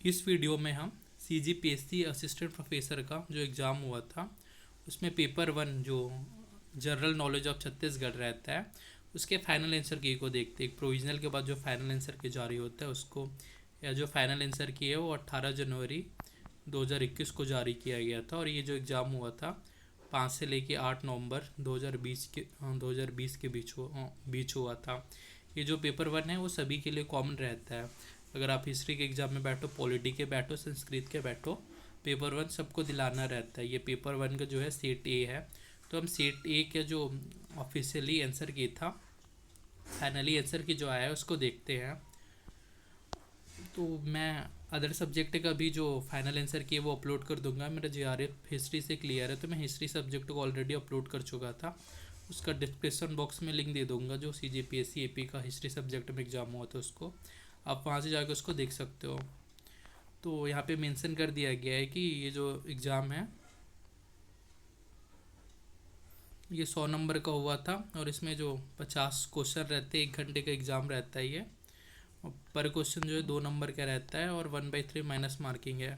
इस वीडियो में हम CGPSC असिस्टेंट प्रोफेसर का जो एग्ज़ाम हुआ था उसमें पेपर 1 जो जनरल नॉलेज ऑफ छत्तीसगढ़ रहता है उसके फाइनल आंसर की को देखते हैं। एक प्रोविजनल के बाद जो फाइनल आंसर की जारी होता है उसको, या जो फाइनल आंसर की है वो 18 जनवरी 2021 को जारी किया गया था। और ये जो एग्ज़ाम हुआ था 5 से लेके 8 नवंबर 2020 के बीच हुआ था। ये जो पेपर 1 है वो सभी के लिए कॉमन रहता है। अगर आप हिस्ट्री के एग्ज़ाम में बैठो, पॉलिटी के बैठो, संस्कृत के बैठो, पेपर 1 सबको दिलाना रहता है। ये पेपर 1 का जो है सेट ए है। तो हम सेट ए के जो ऑफिशियली आंसर की था, फाइनली आंसर की जो आया है उसको देखते हैं। तो मैं अदर सब्जेक्ट का भी जो फाइनल आंसर की है वो अपलोड कर दूंगा। मेरा JRF हिस्ट्री से क्लियर है तो मैं हिस्ट्री सब्जेक्ट को ऑलरेडी अपलोड कर चुका था। उसका डिस्क्रिप्शन बॉक्स में लिंक दे दूंगा। जो CGPSC AP का हिस्ट्री सब्जेक्ट में एग्ज़ाम हुआ था उसको आप वहाँ से जाकर उसको देख सकते हो। तो यहाँ पे मेंशन कर दिया गया है कि ये जो एग्ज़ाम है ये 100 नंबर का हुआ था और इसमें जो 50 क्वेश्चन रहते हैं, 1 घंटे का एग्ज़ाम रहता है ये। और पर क्वेश्चन जो है 2 नंबर का रहता है और 1/3 माइनस मार्किंग है।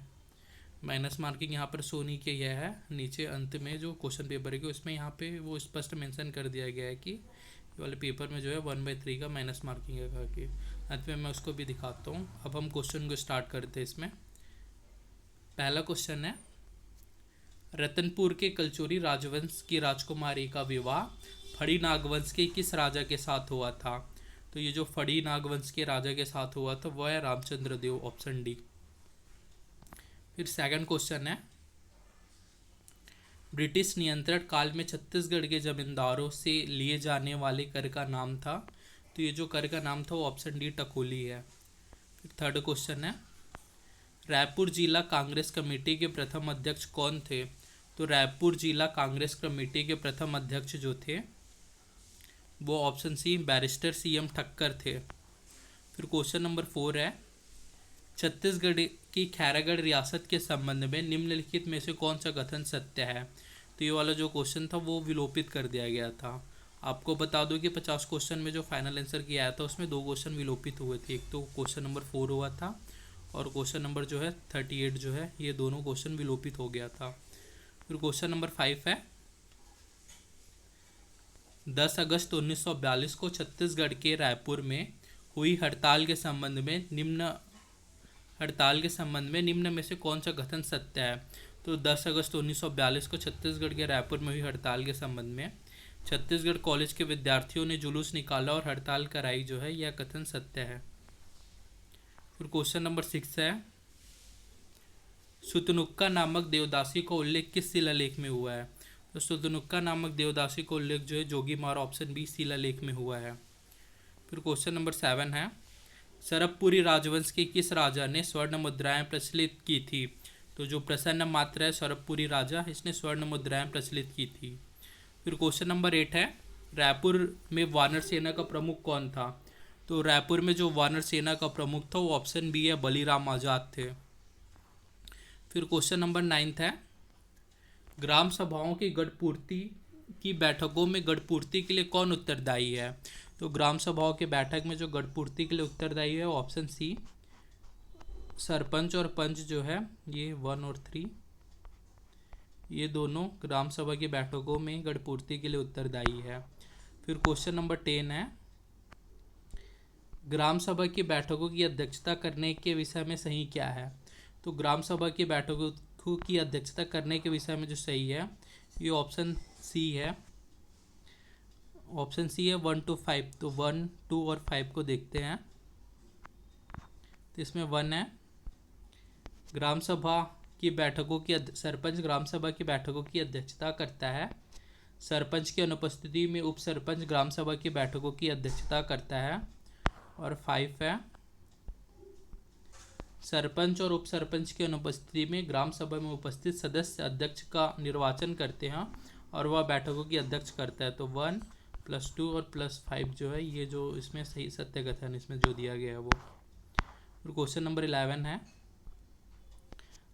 माइनस मार्किंग यहाँ पर सोनी के यह है, नीचे अंत में जो क्वेश्चन पेपर है उसमें यहाँ पे वो स्पष्ट मेंशन कर दिया गया है कि ये वाले पेपर में जो है 1/3 का माइनस मार्किंग है कि अंत में मैं उसको भी दिखाता हूँ। अब हम क्वेश्चन को स्टार्ट करते हैं। इसमें पहला क्वेश्चन है, रतनपुर के कलचोरी राजवंश की राजकुमारी का विवाह फड़ी नागवंश के किस राजा के साथ हुआ था? तो ये जो फड़ी नागवंश के राजा के साथ हुआ था वह है रामचंद्र देव, ऑप्शन डी। फिर सेकंड क्वेश्चन है, ब्रिटिश नियंत्रण काल में छत्तीसगढ़ के जमींदारों से लिए जाने वाले कर का नाम था। तो ये जो कर का नाम था वो ऑप्शन डी टकोली है। फिर थर्ड क्वेश्चन है, रायपुर जिला कांग्रेस कमेटी के प्रथम अध्यक्ष कौन थे? तो रायपुर जिला कांग्रेस कमेटी के प्रथम अध्यक्ष जो थे वो option C barrister CM Thakkar थे। फिर क्वेश्चन नंबर 4 है, छत्तीसगढ़ की खैरागढ़ रियासत के संबंध में निम्नलिखित में से कौन सा कथन सत्य है? तो ये वाला जो क्वेश्चन था वो विलोपित कर दिया गया था। आपको बता दो कि 50 क्वेश्चन में जो फाइनल आंसर किया आया था उसमें 2 क्वेश्चन विलोपित हुए थे। एक तो क्वेश्चन नंबर 4 हुआ था और क्वेश्चन नंबर जो है 38 जो है, ये दोनों क्वेश्चन विलोपित हो गया था। फिर क्वेश्चन नंबर 5 है, 10 अगस्त 1942 को छत्तीसगढ़ के रायपुर में हुई हड़ताल के संबंध में से कौन सा कथन सत्य है? तो 10 अगस्त 1942 को छत्तीसगढ़ के रायपुर में हुई हड़ताल के संबंध में छत्तीसगढ़ कॉलेज के विद्यार्थियों ने जुलूस निकाला और हड़ताल कराई जो है, यह कथन सत्य है। फिर क्वेश्चन नंबर 6 है, सुतनुक्का नामक देवदासी का उल्लेख किस शिलालेख में हुआ है? तो सुतनुक्का नामक देवदासी का उल्लेख जो है जोगीमारा, ऑप्शन बी, शिलालेख में हुआ है। फिर क्वेश्चन नंबर 7 है, सरबपुरी राजवंश के किस राजा ने स्वर्ण मुद्राएं प्रचलित की थी? तो जो प्रसन्न मात्रा है सरबपुरी राजा, इसने स्वर्ण मुद्राएं प्रचलित की थी। फिर क्वेश्चन नंबर 8 है, रायपुर में वानर सेना का प्रमुख कौन था? तो रायपुर में जो वानर सेना का प्रमुख था वो ऑप्शन बी है, बलीराम आजाद थे। फिर क्वेश्चन नंबर 9 है, ग्राम सभाओं की गढ़पूर्ति की बैठकों में गढ़पूर्ति के लिए कौन उत्तरदायी है? तो ग्राम सभाओं के बैठक में जो गढ़पूर्ति के लिए उत्तरदायी है ऑप्शन सी, सरपंच और पंच जो है ये 1 और 3, ये दोनों ग्राम सभा की बैठकों में गढ़पूर्ति के लिए उत्तरदायी है। फिर क्वेश्चन नंबर 10 है, ग्राम सभा की बैठकों की अध्यक्षता करने के विषय में सही क्या है? तो ग्राम सभा की बैठकों की अध्यक्षता करने के विषय में जो सही है ये ऑप्शन सी है। ऑप्शन सी है 1 to 5। तो 1, 2 और 5 को देखते हैं। तो इसमें 1 है, ग्राम सभा की बैठकों की सरपंच ग्राम सभा की बैठकों की अध्यक्षता करता है। सरपंच की अनुपस्थिति में उप सरपंच ग्राम सभा की बैठकों की अध्यक्षता करता है। और 5 है, सरपंच और उप सरपंच की अनुपस्थिति में ग्राम सभा में उपस्थित सदस्य अध्यक्ष का निर्वाचन करते हैं और वह बैठकों की अध्यक्ष करता है। तो 1 + 2 और +5 जो है ये जो इसमें सही सत्य कथन इसमें जो दिया गया है वो। फिर क्वेश्चन नंबर 11 है,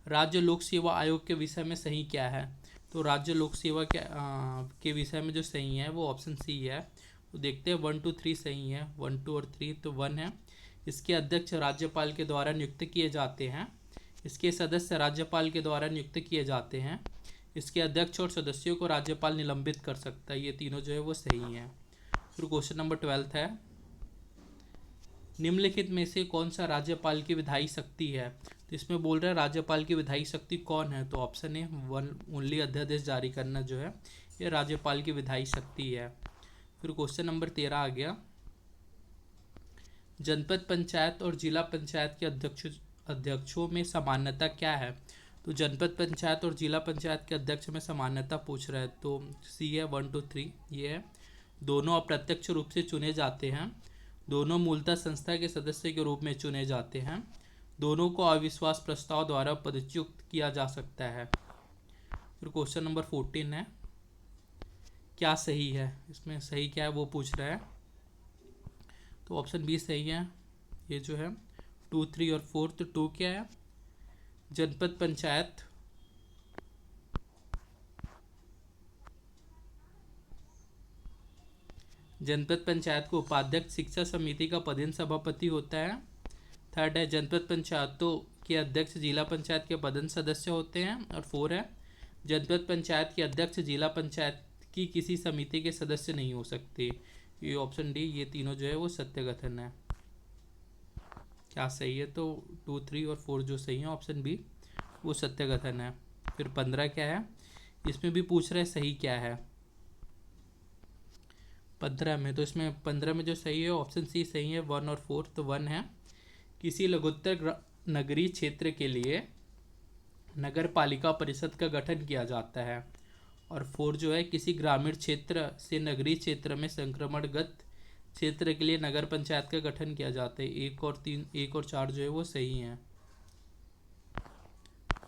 राज्य लोक सेवा आयोग के विषय में सही क्या है? तो राज्य लोक सेवा के विषय में जो सही है वो ऑप्शन सी है। तो देखते हैं 1 2 3 सही है, 1 2 और 3। तो 1 है, इसके अध्यक्ष राज्यपाल के द्वारा नियुक्त किए जाते हैं। इसके सदस्य राज्यपाल के द्वारा नियुक्त किए जाते हैं। इसके अध्यक्ष और सदस्यों को राज्यपाल निलंबित कर सकता है। ये तीनों जो है वो सही हैं। फिर क्वेश्चन नंबर 12 है, निम्नलिखित में से कौन सा राज्यपाल की विधायी शक्ति है? तो इसमें बोल रहा है राज्यपाल की विधायी शक्ति कौन है? तो ऑप्शन ए वन ओनली अध्यादेश जारी करना जो है ये राज्यपाल की विधायी शक्ति है। फिर क्वेश्चन नंबर 13 आ गया, जनपद पंचायत और जिला पंचायत के अध्यक्षों में समानता क्या है? तो जनपद पंचायत और जिला पंचायत के अध्यक्ष में समानता पूछ रहा है, तो सी है 1 2 3 ये है। दोनों अप्रत्यक्ष रूप से चुने जाते हैं। दोनों मूलतः संस्था के सदस्य के रूप में चुने जाते हैं। दोनों को अविश्वास प्रस्ताव द्वारा पदच्युत किया जा सकता है। फिर क्वेश्चन नंबर 14 है, क्या सही है? इसमें सही क्या है वो पूछ रहा है, तो ऑप्शन बी सही है। ये जो है 2 3 और 4, तो 2 क्या है? जनपद पंचायत को उपाध्यक्ष शिक्षा समिति का पदेन सभापति होता है। थर्ड है, जनपद पंचायतों के अध्यक्ष जिला पंचायत के पदेन सदस्य होते हैं। और 4 है, जनपद पंचायत के अध्यक्ष जिला पंचायत की किसी समिति के सदस्य नहीं हो सकते। ये ऑप्शन डी, ये तीनों जो है वो सत्य कथन है। क्या सही है? तो 2 3 और 4 जो सही है, ऑप्शन बी वो सत्य कथन है। फिर 15 क्या है? इसमें भी पूछ रहे सही क्या है 15 में, तो इसमें 15 में जो सही है ऑप्शन सी सही है, 1 और 4। तो 1 है, किसी लघुत्तर नगरीय क्षेत्र के लिए नगर पालिका परिषद का गठन किया जाता है। और 4 जो है, किसी ग्रामीण क्षेत्र से नगरीय क्षेत्र में संक्रमणगत क्षेत्र के लिए नगर पंचायत का गठन किया जाता है। 1 और 4 जो है वो सही हैं।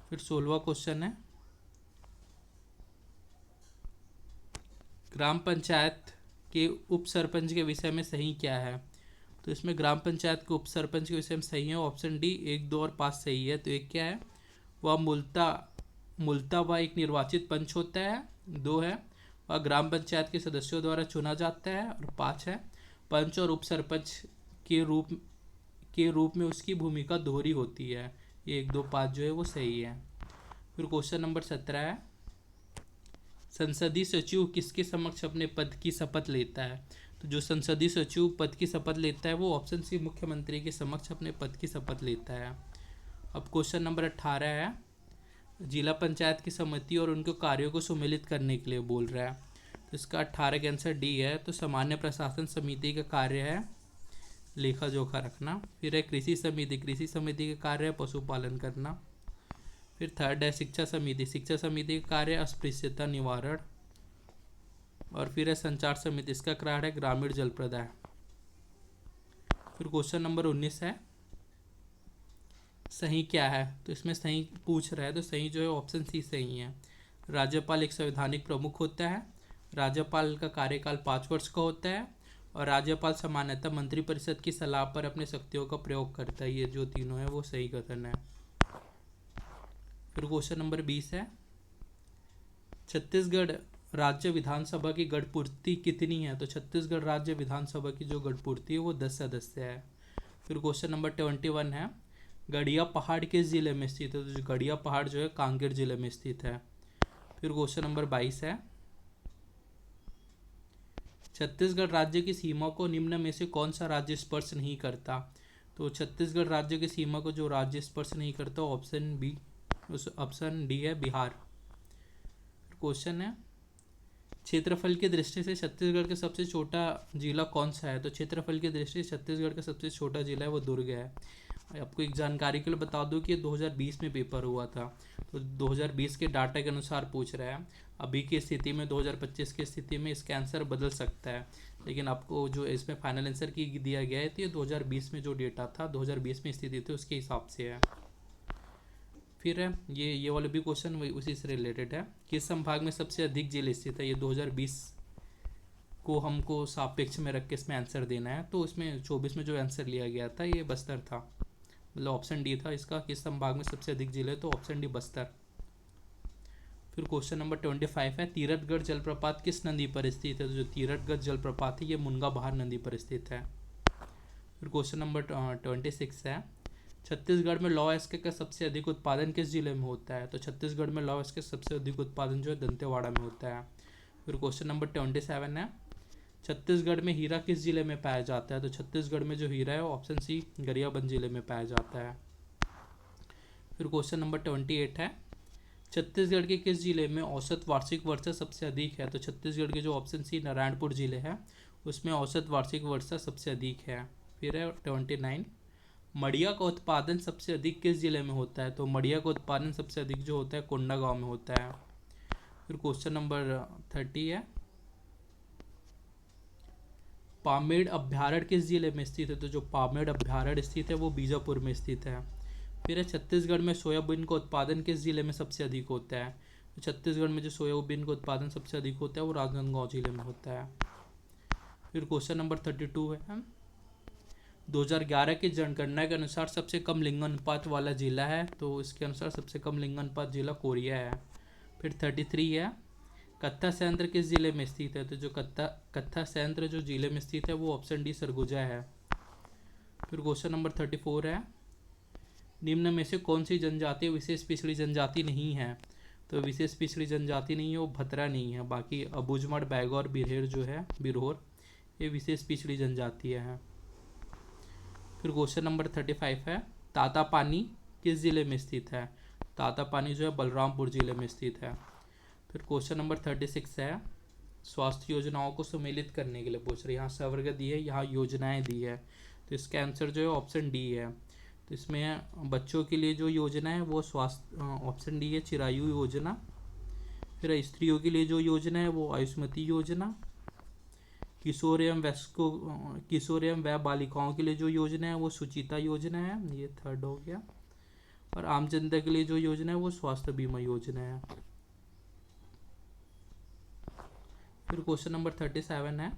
फिर 16वां क्वेश्चन है, ग्राम पंचायत के उप सरपंच के विषय में सही क्या है? तो इसमें ग्राम पंचायत के उप सरपंच के विषय में सही है ऑप्शन डी, 1 2 और 5 सही है। तो 1 क्या है? वह मूलतः वह एक निर्वाचित पंच होता है। 2 है, वह ग्राम पंचायत के सदस्यों द्वारा चुना जाता है। और 5 है, पंच और उप सरपंच के रूप में उसकी भूमिका दोहरी होती है। ये 1 2 5 जो है वो सही है। फिर क्वेश्चन नंबर 17 है, संसदीय सचिव किसके समक्ष अपने पद की शपथ लेता है? तो जो संसदीय सचिव पद की शपथ लेता है वो ऑप्शन सी मुख्यमंत्री के समक्ष अपने पद की शपथ लेता है। अब क्वेश्चन नंबर 18 है, जिला पंचायत की समिति और उनके कार्यों को सुमेलित करने के लिए बोल रहा है। तो इसका 18 का आंसर डी है। तो सामान्य प्रशासन समिति का कार्य है लेखा जोखा रखना। फिर है कृषि समिति का कार्य है पशुपालन करना। फिर थर्ड है शिक्षा समिति का कार्य अस्पृश्यता निवारण। और फिर है संचार समिति, इसका कार्य है ग्रामीण जल प्रदाय। फिर क्वेश्चन नंबर 19 है, सही क्या है? तो इसमें सही पूछ रहा है, तो सही जो है ऑप्शन सी सही है। राज्यपाल एक संवैधानिक प्रमुख होता है। राज्यपाल का कार्यकाल 5 वर्ष का होता है। और राज्यपाल सामान्यतः मंत्रिपरिषद की सलाह पर अपने शक्तियों का प्रयोग करता है। ये जो तीनों है वो सही कथन है। फिर क्वेश्चन नंबर 20 है, छत्तीसगढ़ राज्य विधानसभा की गढ़पूर्ति कितनी है? तो छत्तीसगढ़ राज्य विधानसभा की जो गढ़पूर्ति है वो 10 सदस्य है। फिर क्वेश्चन नंबर 21 है, गढ़िया पहाड़ किस जिले में स्थित है? तो गढ़िया पहाड़ जो है कांकेर जिले में स्थित है। फिर क्वेश्चन नंबर 22 है, छत्तीसगढ़ राज्य की सीमा को निम्न में से कौन सा राज्य स्पर्श नहीं करता? तो छत्तीसगढ़ राज्य की सीमा को जो राज्य स्पर्श नहीं करता ऑप्शन डी है बिहार। क्वेश्चन है, क्षेत्रफल की दृष्टि से छत्तीसगढ़ का सबसे छोटा जिला कौन सा है? तो क्षेत्रफल की दृष्टि से छत्तीसगढ़ का सबसे छोटा जिला है वो दुर्ग है। आपको एक जानकारी के लिए बता दूं कि 2020 में पेपर हुआ था, तो 2020 के डाटा के अनुसार पूछ रहा है। अभी की स्थिति में 2025 की स्थिति में इसका आंसर बदल सकता है, लेकिन आपको जो इसमें फाइनल आंसर की दिया गया है तो ये 2020 में जो डेटा था 2020 में स्थिति थी उसके हिसाब से है। फिर है ये वाला भी क्वेश्चन उसी से रिलेटेड है, किस संभाग में सबसे अधिक जिले स्थित है? ये 2020 को हमको सापेक्ष में रख के इसमें आंसर देना है। तो इसमें 24 में जो आंसर लिया गया था ये बस्तर था, मतलब ऑप्शन डी था इसका, किस संभाग में सबसे अधिक जिले, तो ऑप्शन डी बस्तर। फिर क्वेश्चन नंबर 25 है, तीरथगढ़ जलप्रपात किस नदी पर स्थित है? तो जो तीरथगढ़ जलप्रपात है ये मुनगा बहार नदी पर स्थित है। फिर क्वेश्चन नंबर 26 है, छत्तीसगढ़ में लौह अयस्क का सबसे अधिक उत्पादन किस जिले में होता है? तो छत्तीसगढ़ में लौह अयस्क का सबसे अधिक उत्पादन जो है दंतेवाड़ा में होता है। फिर क्वेश्चन नंबर 27 है, छत्तीसगढ़ में हीरा किस जिले में पाया जाता है? तो छत्तीसगढ़ में जो हीरा है ऑप्शन सी गरियाबंद जिले में पाया जाता है। फिर क्वेश्चन नंबर 28 है, छत्तीसगढ़ के किस जिले में औसत वार्षिक वर्षा सबसे अधिक है? तो छत्तीसगढ़ के जो ऑप्शन सी नारायणपुर जिले है उसमें औसत वार्षिक वर्षा सबसे अधिक है। फिर है 29, मड़िया का उत्पादन सबसे अधिक किस जिले में होता है? तो मड़िया का उत्पादन सबसे अधिक जो होता है कोंडागांव में होता है। फिर क्वेश्चन नंबर 30 है, पामेड़ अभ्यारण्य किस जिले में स्थित है? तो जो पामेड़ अभ्यारण्य स्थित है वो बीजापुर में स्थित है। फिर है, छत्तीसगढ़ में सोयाबीन का उत्पादन किस जिले में सबसे अधिक होता है? तो छत्तीसगढ़ में जो सोयाबीन का उत्पादन सबसे अधिक होता है वो राजनांदगांव जिले में होता है। फिर क्वेश्चन नंबर 32 है, 2011 की जनगणना के अनुसार सबसे कम लिंगानुपात वाला जिला है? तो इसके अनुसार सबसे कम लिंगानुपात जिला कोरिया है। फिर 33 है, कत्था संयंत्र किस जिले में स्थित है? तो जो कत्था संयंत्र जो जिले में स्थित है वो ऑप्शन डी सरगुजा है। फिर क्वेश्चन नंबर 34 है, निम्न में से कौन सी जनजाति विशेष पिछड़ी जनजाति नहीं है? तो विशेष पिछड़ी जनजाति नहीं है वो भतरा नहीं है, बाकी अबूझमाड़, बैगौर, बिरहेर जो है बिरहोर ये विशेष पिछड़ी जनजातियाँ हैं। फिर क्वेश्चन नंबर 35 है, तातापानी किस जिले में स्थित है? तातापानी जो है बलरामपुर जिले में स्थित है। फिर क्वेश्चन नंबर 36 है, स्वास्थ्य योजनाओं को सम्मिलित करने के लिए पूछ रही है। यहाँ स्वर्ग दी है, यहाँ योजनाएं दी है, तो इसका आंसर जो है ऑप्शन डी है। तो इसमें बच्चों के लिए जो योजना है वो स्वास्थ्य ऑप्शन डी है चिरायु योजना। फिर स्त्रियों के लिए जो योजना है वो आयुष्मती योजना। किशोर एवं वय बालिकाओं के लिए जो योजना है वो सुचिता योजना है, ये थर्ड हो गया। और आम जनता के लिए जो योजना है वो स्वास्थ्य बीमा योजना है। फिर क्वेश्चन नंबर 37 है,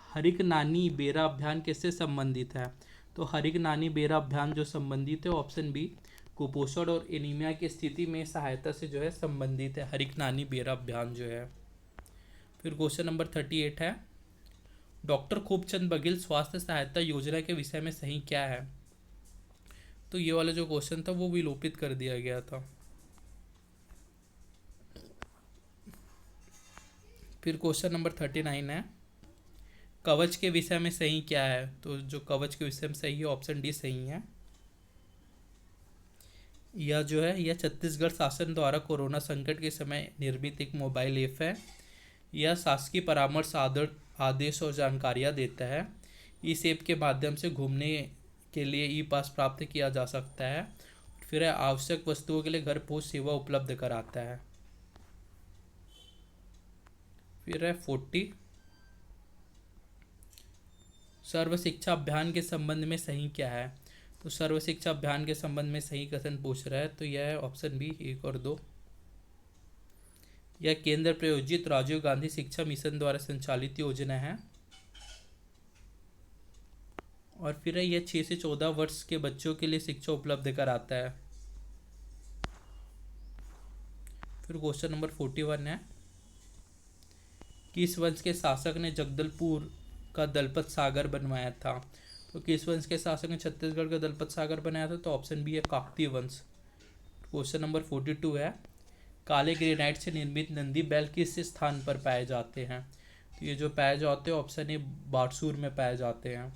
हरिक नानी बेरा अभियान किससे संबंधित है? तो हरिक नानी बेरा अभियान जो संबंधित है ऑप्शन बी कुपोषण और एनीमिया की स्थिति में सहायता से जो है संबंधित है हरिक नानी बेरा अभियान जो है। फिर क्वेश्चन नंबर 38 है, डॉक्टर खूबचंद बघेल स्वास्थ्य सहायता योजना के विषय में सही क्या है? तो ये वाला जो क्वेश्चन था वो विलोपित कर दिया गया था। फिर क्वेश्चन नंबर 39 है, कवच के विषय में सही क्या है? तो जो कवच के विषय में सही है ऑप्शन डी सही है। यह जो है यह छत्तीसगढ़ शासन द्वारा कोरोना संकट के समय निर्मित एक मोबाइल ऐप है। यह शासकीय परामर्श आदेश और जानकारियाँ देता है। इस ऐप के माध्यम से घूमने के लिए ई पास प्राप्त किया जा सकता है। फिर आवश्यक वस्तुओं के लिए घर पहुंच सेवा उपलब्ध कराता है। फिर है 40, सर्व शिक्षा अभियान के संबंध में सही क्या है? तो सर्व शिक्षा अभियान के संबंध में सही कथन पूछ रहा है, तो यह है ऑप्शन बी 1 और 2। यह केंद्र प्रायोजित राजीव गांधी शिक्षा मिशन द्वारा संचालित योजना है। और फिर यह 6 से 14 वर्ष के बच्चों के लिए शिक्षा उपलब्ध कराता है। फिर क्वेश्चन नंबर 41 है, किस वंश के शासक ने जगदलपुर का दलपत सागर बनवाया था? तो किस वंश के शासक ने छत्तीसगढ़ का दलपत सागर बनाया था? तो ऑप्शन बी है काकतीय वंश। क्वेश्चन नंबर 42 है, काले ग्रेनाइट से निर्मित नंदी बैल किस स्थान पर पाए जाते हैं? तो ये जो पाए जाते हैं ऑप्शन ए बारसूर में पाए जाते हैं।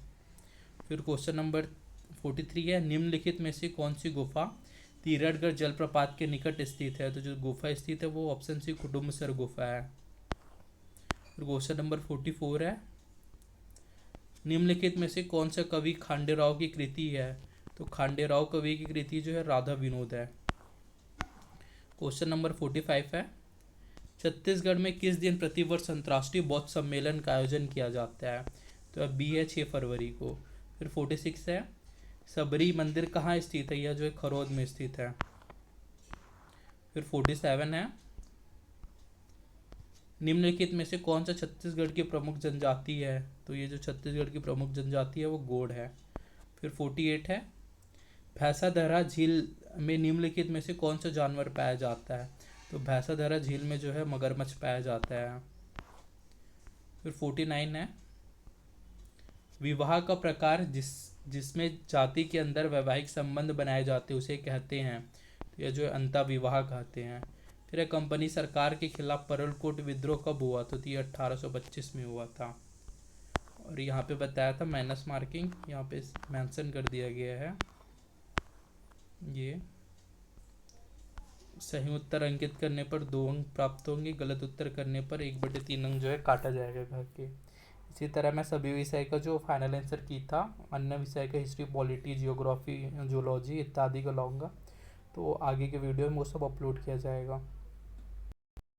फिर क्वेश्चन नंबर 43 है, निम्नलिखित में से कौन सी गुफा तीरथगढ़ जलप्रपात के निकट स्थित है? तो जो गुफा स्थित है वो ऑप्शन सी कुटुम्बसर गुफा है। फिर क्वेश्चन नंबर 44 है, निम्नलिखित में से कौन सा कवि खांडेराव की कृति है? तो खांडेराव कवि की कृति जो है राधा विनोद है। क्वेश्चन नंबर 45 है, छत्तीसगढ़ में किस दिन प्रतिवर्ष अंतर्राष्ट्रीय बौद्ध सम्मेलन का आयोजन किया जाता है? तो अब बी है 6 फरवरी को। फिर 46 है, सबरी मंदिर कहाँ स्थित है? यह जो है खरौद में स्थित है। फिर 47 है, निम्नलिखित में से कौन सा छत्तीसगढ़ की प्रमुख जनजाति है? तो ये जो छत्तीसगढ़ की प्रमुख जनजाति है वो गोंड है। फिर 48 है, भैंसाधरा झील में निम्नलिखित में से कौन सा जानवर पाया जाता है? तो भैंसाधरा झील में जो है मगरमच्छ पाया जाता है। फिर 49 है, विवाह का प्रकार जिसमें जाति के अंदर वैवाहिक संबंध बनाए जाते हैं उसे कहते हैं, तो यह जो है अंतः विवाह कहते हैं। फिर यह कंपनी सरकार के खिलाफ परलकोट विद्रोह कब हुआ, तो ये 1825 में हुआ था। और यहाँ पे बताया था माइनस मार्किंग, यहाँ पे मेंशन कर दिया गया है। ये सही उत्तर अंकित करने पर 2 अंक प्राप्त होंगे, गलत उत्तर करने पर 1/3 अंक जो है काटा जाएगा घर के। इसी तरह मैं सभी विषय का जो फाइनल आंसर की था, अन्य विषय का हिस्ट्री, पॉलिटी, जियोग्राफी, जूलॉजी इत्यादि को लाऊंगा, तो आगे के वीडियो में वो सब अपलोड किया जाएगा।